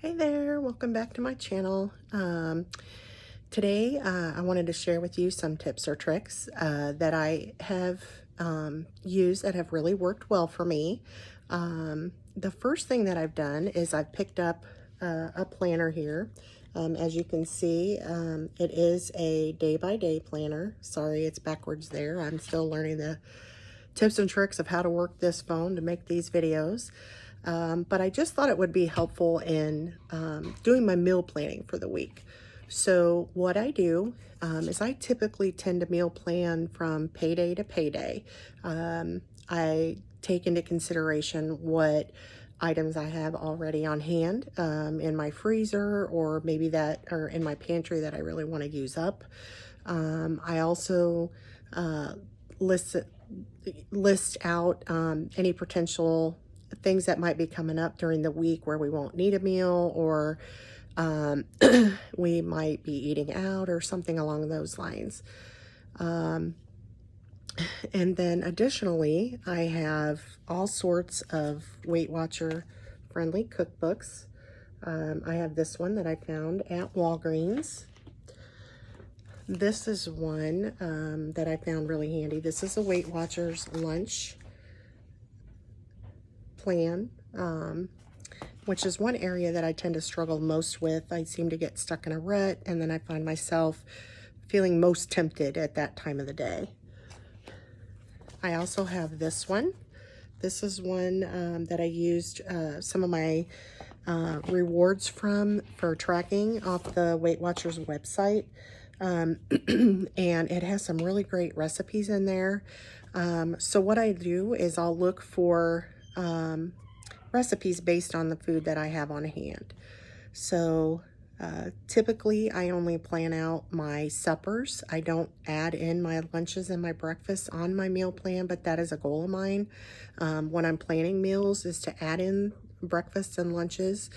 Hey there, welcome back to my channel. Today I wanted to share with you some tips or tricks that I have used that have really worked well for me. The first thing that I've done is I've picked up a planner here. As you can see, it is a day-by-day planner. Sorry, it's backwards there. I'm still learning the tips and tricks of how to work this phone to make these videos. But I just thought it would be helpful in doing my meal planning for the week. So what I do is I typically tend to meal plan from payday to payday. I take into consideration what items I have already on hand in my freezer, or maybe that are in my pantry that I really want to use up. I also list out any potential things that might be coming up during the week where we won't need a meal, or we might be eating out or something along those lines. And then additionally, I have all sorts of Weight Watcher friendly cookbooks. I have this one that I found at Walgreens. This is one that I found really handy. This is a Weight Watchers lunch plan, which is one area that I tend to struggle most with. I seem to get stuck in a rut, and then I find myself feeling most tempted at that time of the day. I also have this one. This is one that I used some of my rewards for tracking off the Weight Watchers website. And it has some really great recipes in there. So what I do is I'll look for recipes based on the food that I have on hand. So typically I only plan out my suppers. I don't add in my lunches and my breakfasts on my meal plan, but that is a goal of mine when I'm planning meals, is to add in breakfasts and lunches.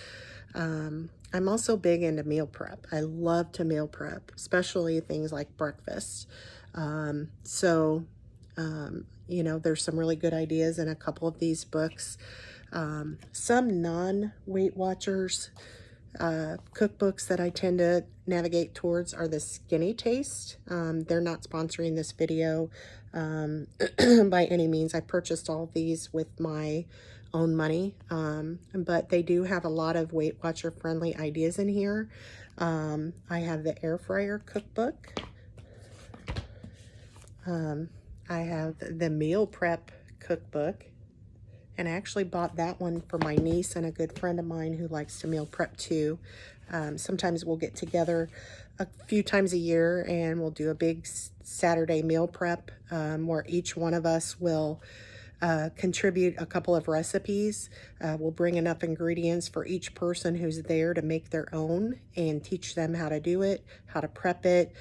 I'm also big into meal prep. I love to meal prep, especially things like breakfast. You know, there's some really good ideas in a couple of these books. Some non-Weight Watchers cookbooks that I tend to navigate towards are the Skinny Taste. They're not sponsoring this video by any means. I purchased all of these with my own money, but they do have a lot of Weight Watcher friendly ideas in here. I have the Air Fryer Cookbook. I have the Meal Prep Cookbook. And I actually bought that one for my niece and a good friend of mine who likes to meal prep too. Sometimes we'll get together a few times a year and we'll do a big Saturday meal prep where each one of us will contribute a couple of recipes. We'll bring enough ingredients for each person who's there to make their own and teach them how to do it, how to prep it,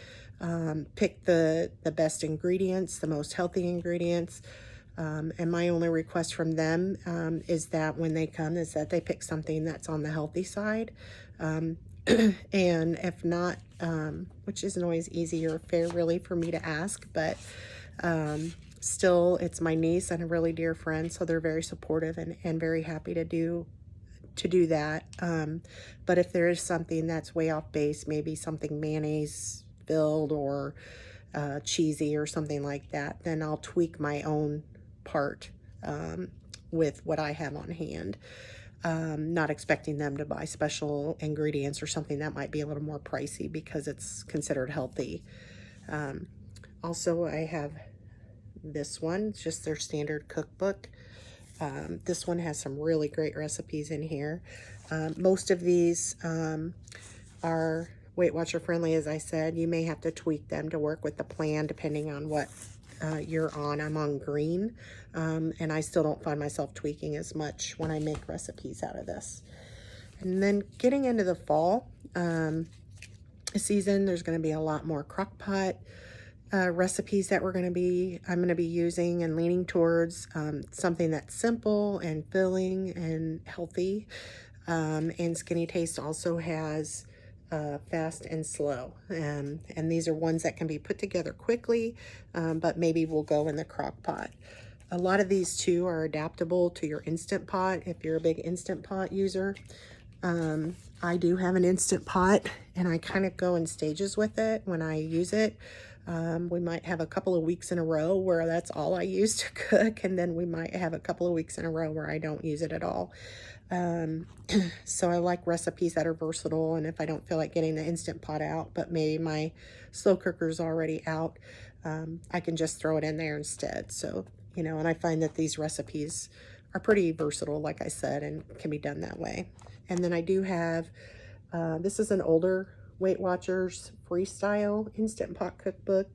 pick the best ingredients, the most healthy ingredients. And my only request from them is that when they come is that they pick something that's on the healthy side. And if not, which isn't always easy or fair really for me to ask, but still, it's my niece and a really dear friend, so they're very supportive and very happy to do that. But if there is something that's way off base, maybe something mayonnaise filled or cheesy or something like that, then I'll tweak my own part with what I have on hand, not expecting them to buy special ingredients or something that might be a little more pricey because it's considered healthy. Also, I have this one, it's just their standard cookbook. This one has some really great recipes in here. Most of these are Weight Watcher friendly, as I said. You may have to tweak them to work with the plan depending on what you're on. I'm on green, and I still don't find myself tweaking as much when I make recipes out of this. And then getting into the fall season, there's going to be a lot more crock pot recipes that I'm going to be using and leaning towards something that's simple and filling and healthy. And Skinny Taste also has fast and slow, and these are ones that can be put together quickly, but maybe will go in the crock pot. A lot of these too are adaptable to your Instant Pot if you're a big Instant Pot user. I do have an Instant Pot, and I kind of go in stages with it when I use it. We might have a couple of weeks in a row where that's all I use to cook, and then we might have a couple of weeks in a row where I don't use it at all. So I like recipes that are versatile, and if I don't feel like getting the Instant Pot out, but maybe my slow cooker's already out, I can just throw it in there instead. So, you know, and I find that these recipes are pretty versatile, like I said, and can be done that way. And then I do have, this is an older Weight Watchers Freestyle Instant Pot Cookbook.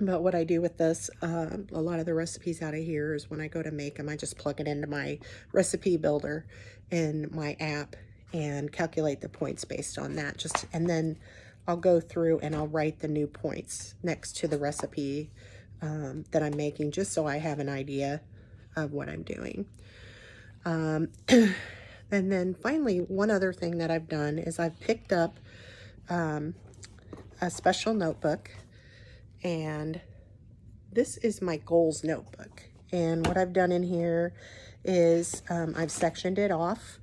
But what I do with this, a lot of the recipes out of here is when I go to make them, I just plug it into my recipe builder in my app and calculate the points based on that. And then I'll go through and I'll write the new points next to the recipe that I'm making, just so I have an idea of what I'm doing. And then finally, one other thing that I've done is I've picked up a special notebook, and this is my goals notebook. And what I've done in here is I've sectioned it off,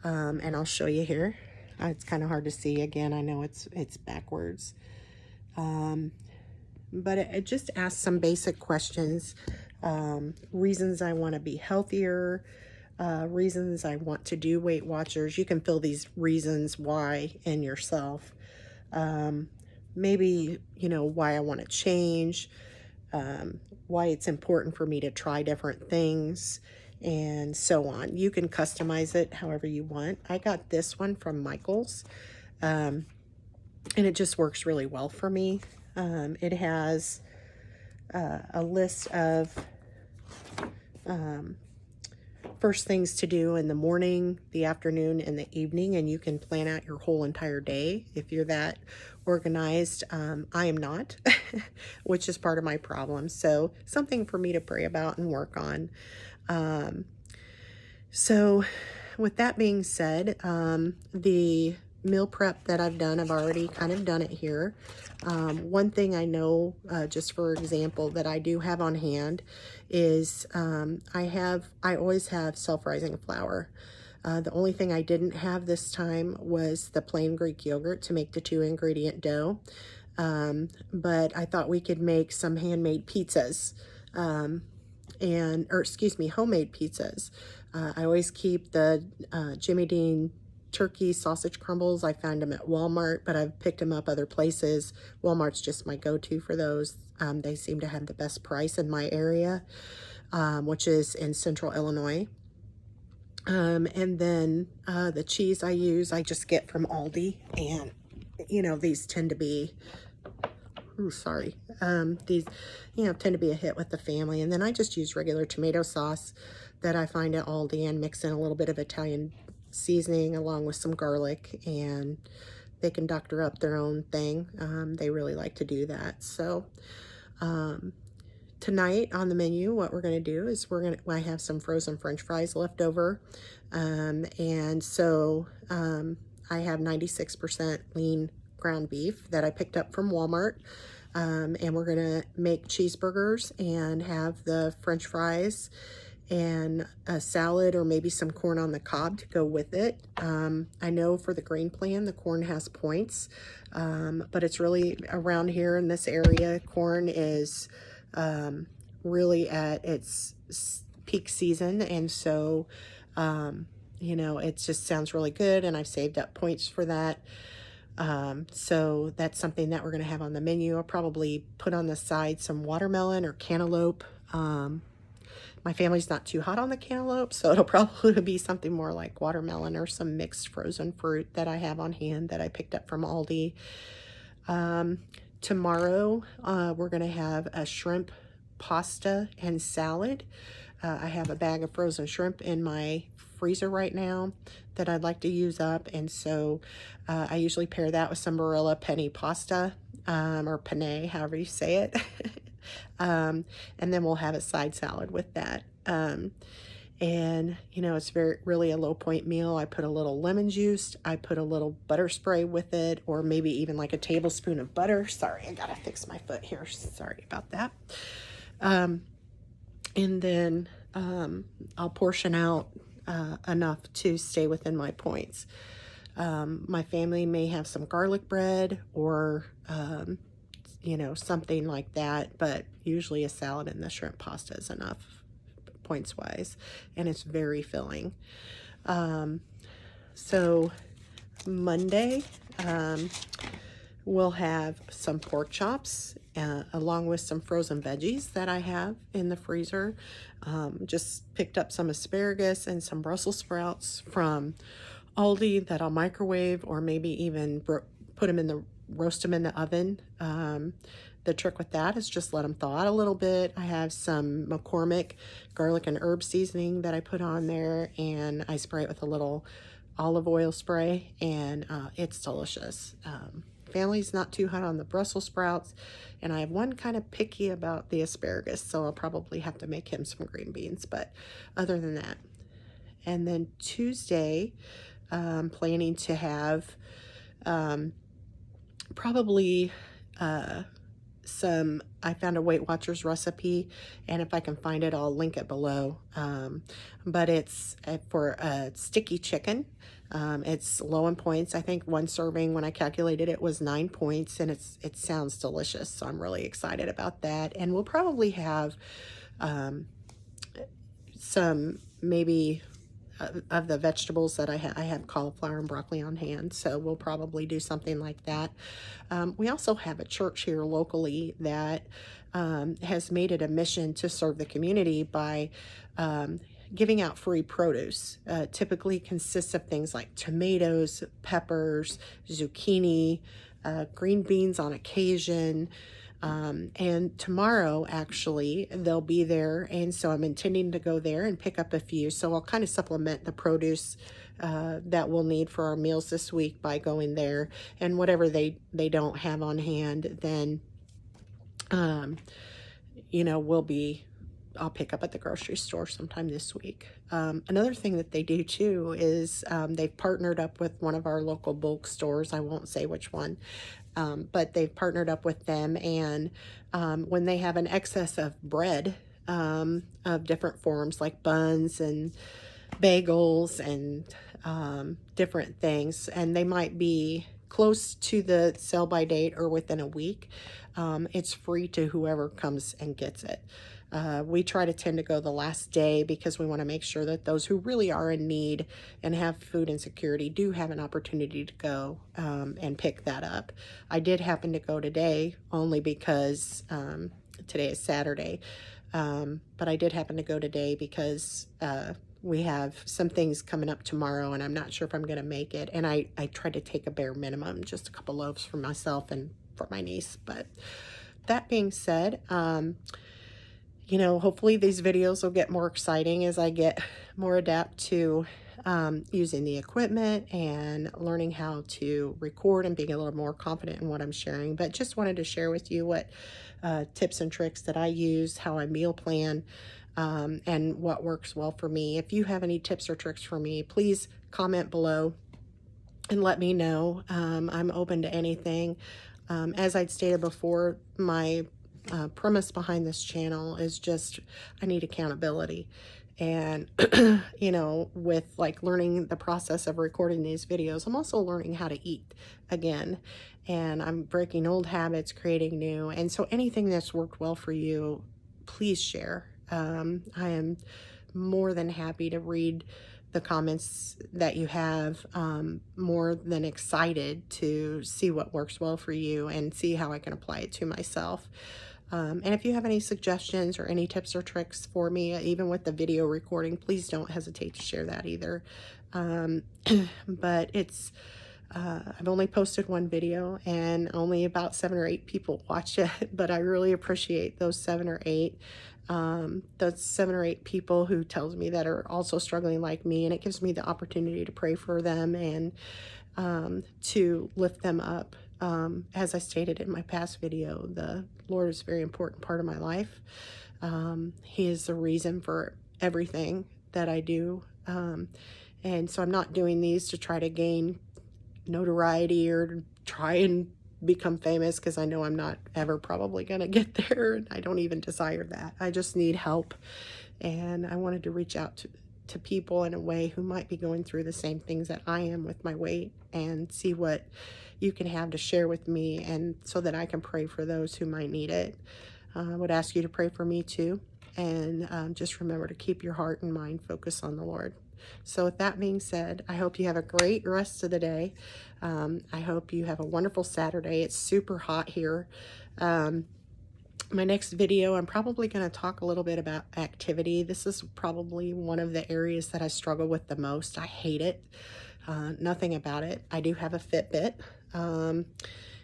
and I'll show you here. It's kind of hard to see. Again, I know it's backwards. But it just asks some basic questions, reasons I want to be healthier, reasons I want to do Weight Watchers. You can fill these reasons why in yourself. Maybe, you know, why I want to change, why it's important for me to try different things, and so on. You can customize it however you want. I got this one from Michaels, and it just works really well for me. It has a list of first things to do in the morning, the afternoon, and the evening, and you can plan out your whole entire day if you're that organized. I am not, which is part of my problem. So something for me to pray about and work on. So with that being said, the meal prep that I've done, I've already kind of done it here. One thing I know, just for example, that I do have on hand is I always have self-rising flour. The only thing I didn't have this time was the plain Greek yogurt to make the 2-ingredient dough. But I thought we could make some handmade pizzas, homemade pizzas. I always keep the Jimmy Dean turkey sausage crumbles. I find them at Walmart, but I've picked them up other places. Walmart's just my go-to for those. They seem to have the best price in my area, which is in central Illinois. And then the cheese I use, I just get from Aldi, and you know, these tend to be, these, you know, tend to be a hit with the family. And then I just use regular tomato sauce that I find at Aldi and mix in a little bit of Italian seasoning along with some garlic, and they can doctor up their own thing. They really like to do that. So tonight on the menu, what we're going to do is I have some frozen French fries left over, and so I have 96% lean ground beef that I picked up from Walmart, and we're going to make cheeseburgers and have the French fries and a salad or maybe some corn on the cob to go with it. I know for the grain plan, the corn has points, but it's really around here in this area, corn is really at its peak season, and so you know, it just sounds really good, and I've saved up points for that. So that's something that we're going to have on the menu. I'll probably put on the side some watermelon or cantaloupe. My family's not too hot on the cantaloupe, so it'll probably be something more like watermelon or some mixed frozen fruit that I have on hand that I picked up from Aldi. Tomorrow, we're going to have a shrimp pasta and salad. I have a bag of frozen shrimp in my freezer right now that I'd like to use up, and so I usually pair that with some Barilla penne pasta, or penne, however you say it. And then we'll have a side salad with that. And you know, it's really a low point meal. I put a little lemon juice, I put a little butter spray with it, or maybe even like a tablespoon of butter. Sorry, I gotta fix my foot here. Sorry about that. And then I'll portion out enough to stay within my points. My family may have some garlic bread or, you know, something like that, but usually a salad and the shrimp pasta is enough points wise, and it's very filling. So Monday, we'll have some pork chops along with some frozen veggies that I have in the freezer. Just picked up some asparagus and some Brussels sprouts from Aldi that I'll microwave, or maybe even roast them in the oven. The trick with that is just let them thaw out a little bit. I have some McCormick garlic and herb seasoning that I put on there, and I spray it with a little olive oil spray, and it's delicious. Family's not too hot on the Brussels sprouts, and I have one kind of picky about the asparagus, so I'll probably have to make him some green beans, but other than that. And then Tuesday, I'm planning to have probably I found a Weight Watchers recipe, and if I can find it, I'll link it below. But it's for sticky chicken. It's low in points. I think one serving, when I calculated it, was 9 points, and it sounds delicious. So I'm really excited about that. And we'll probably have some maybe of the vegetables that I have cauliflower and broccoli on hand, so we'll probably do something like that. We also have a church here locally that has made it a mission to serve the community by giving out free produce. Typically consists of things like tomatoes, peppers, zucchini, green beans on occasion. And tomorrow, actually, they'll be there, and so I'm intending to go there and pick up a few. So I'll kind of supplement the produce that we'll need for our meals this week by going there, and whatever they don't have on hand, then you know, I'll pick up at the grocery store sometime this week. Another thing that they do too is they've partnered up with one of our local bulk stores. I won't say which one, but they've partnered up with them, and when they have an excess of bread of different forms like buns and bagels and different things, and they might be close to the sell-by date or within a week, it's free to whoever comes and gets it. We try to tend to go the last day because we want to make sure that those who really are in need and have food insecurity do have an opportunity to go and pick that up. I did happen to go today only because today is Saturday, but I did happen to go today because we have some things coming up tomorrow, and I'm not sure if I'm going to make it. And I tried to take a bare minimum, just a couple loaves for myself and for my niece. But that being said, you know, hopefully these videos will get more exciting as I get more adept to using the equipment and learning how to record and being a little more confident in what I'm sharing. But just wanted to share with you what tips and tricks that I use, how I meal plan, and what works well for me. If you have any tips or tricks for me, please comment below and let me know. I'm open to anything. As I'd stated before, my premise behind this channel is just I need accountability. And you know, with like learning the process of recording these videos, I'm also learning how to eat again, and I'm breaking old habits, creating new. And so anything that's worked well for you, please share. I am more than happy to read the comments that you have, more than excited to see what works well for you and see how I can apply it to myself. And if you have any suggestions or any tips or tricks for me, even with the video recording, please don't hesitate to share that either. But it's, I've only posted one video and only about 7 or 8 people watch it, but I really appreciate those 7 or 8. Those 7 or 8 people who tells me that are also struggling like me, and it gives me the opportunity to pray for them and to lift them up. As I stated in my past video, the Lord is a very important part of my life. He is the reason for everything that I do. And so I'm not doing these to try to gain notoriety or to try and become famous, because I know I'm not ever probably going to get there, and I don't even desire that. I just need help, and I wanted to reach out to people in a way who might be going through the same things that I am with my weight, and see what you can have to share with me, and so that I can pray for those who might need it. I would ask you to pray for me too, and just remember to keep your heart and mind focused on the Lord. So with that being said, I hope you have a great rest of the day. I hope you have a wonderful Saturday. It's super hot here. My next video, I'm probably going to talk a little bit about activity. This is probably one of the areas that I struggle with the most. I hate it. Nothing about it. I do have a Fitbit.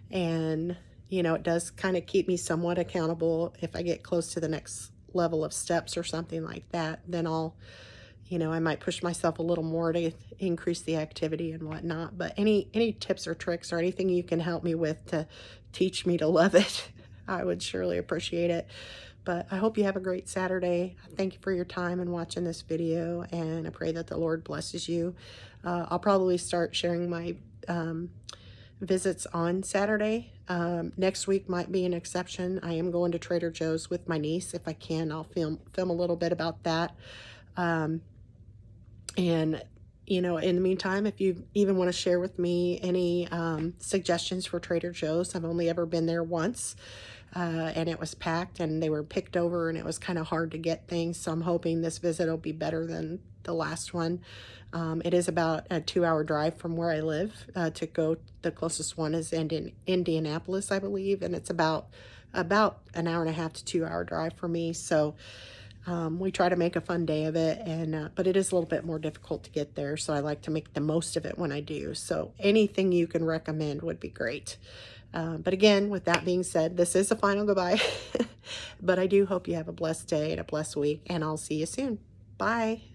And, you know, it does kind of keep me somewhat accountable. If I get close to the next level of steps or something like that, then I'll, you know, I might push myself a little more to increase the activity and whatnot. But any tips or tricks or anything you can help me with to teach me to love it, I would surely appreciate it. But I hope you have a great Saturday. Thank you for your time and watching this video, and I pray that the Lord blesses you. I'll probably start sharing my visits on Saturday. Next week might be an exception. I am going to Trader Joe's with my niece. If I can, I'll film a little bit about that. And you know, in the meantime, if you even want to share with me any suggestions for Trader Joe's, I've only ever been there once, and it was packed, and they were picked over, and it was kind of hard to get things. So I'm hoping this visit will be better than the last one. It is about a 2-hour drive from where I live to go. The closest one is in Indianapolis, I believe, and it's about an hour and a half to 2-hour drive for me. So we try to make a fun day of it, and but it is a little bit more difficult to get there, so I like to make the most of it when I do. So anything you can recommend would be great. But again, with that being said, this is a final goodbye. But I do hope you have a blessed day and a blessed week, and I'll see you soon. Bye.